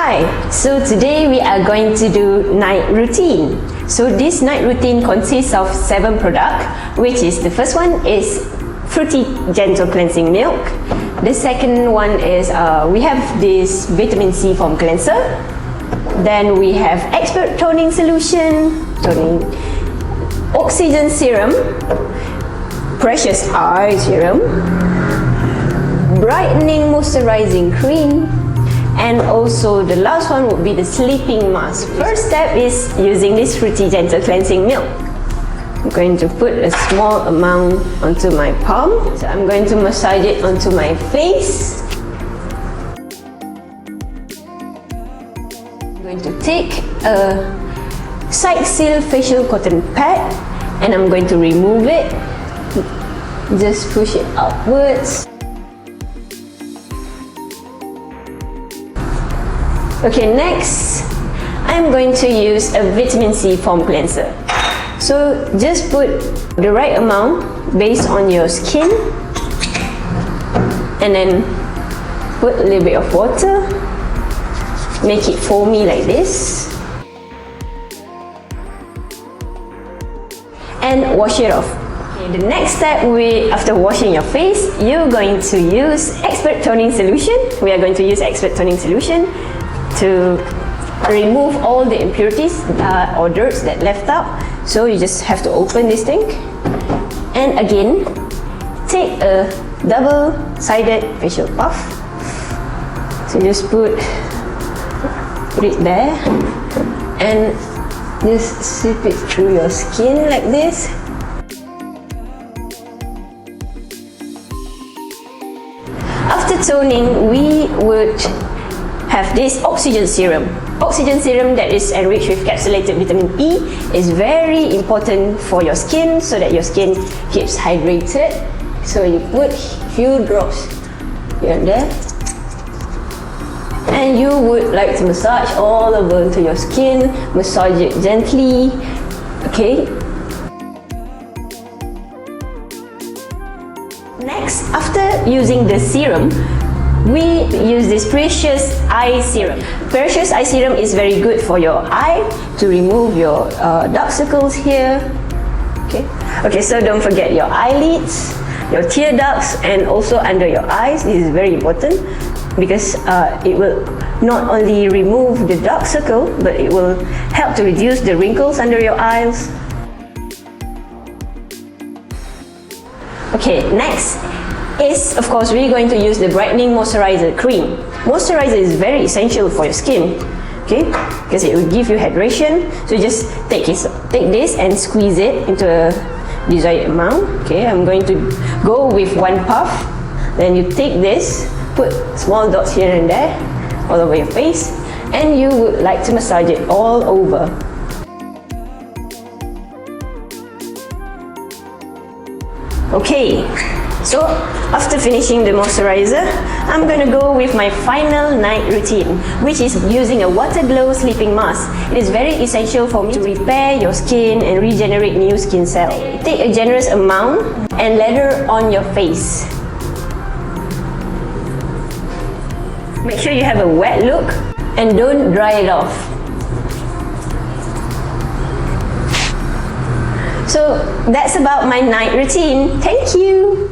Hi, so today we are going to do night routine. So this night routine consists of 7 products, which is the first one is fruity gentle cleansing milk. The second one is we have this vitamin C foam cleanser. Then we have expert toning solution, oxygen serum, precious eye serum, brightening moisturizing cream, and also the last one would be the sleeping mask. First step is using this fruity gentle cleansing milk. I'm going to put a small amount onto my palm. So I'm going to massage it onto my face. I'm going to take a side seal facial cotton pad and I'm going to remove it. Just push it upwards. Okay, next, I'm going to use a vitamin C foam cleanser. So just put the right amount based on your skin and then put a little bit of water, make it foamy like this and wash it off. Okay, the next step, after washing your face, you're going to use expert toning solution. We are going to use expert toning solution to remove all the impurities or dirts that left out. So you just have to open this thing and again take a double-sided facial puff. So just put it there and just sweep it through your skin like this. After toning, we would have this oxygen serum. Oxygen serum that is enriched with capsulated vitamin E is very important for your skin so that your skin keeps hydrated. So you put a few drops here and there. And you would like to massage all over into your skin, massage it gently, okay? Next, after using the serum, we use this Precious Eye Serum. Precious Eye Serum is very good for your eye to remove your dark circles here. Okay, so don't forget your eyelids, your tear ducts, and also under your eyes. This is very important because it will not only remove the dark circle, but it will help to reduce the wrinkles under your eyes. Okay, next is, of course, we're going to use the Brightening Moisturizer Cream. Moisturizer is very essential for your skin, okay, because it will give you hydration. So just take this and squeeze it into a desired amount. Okay, I'm going to go with 1 puff. Then you take this, put small dots here and there, all over your face, and you would like to massage it all over. Okay. So after finishing the moisturizer, I'm gonna go with my final night routine, which is using a water glow sleeping mask. It is very essential for me to repair your skin and regenerate new skin cells. Take a generous amount and lather on your face. Make sure you have a wet look and don't dry it off. So that's about my night routine. Thank you.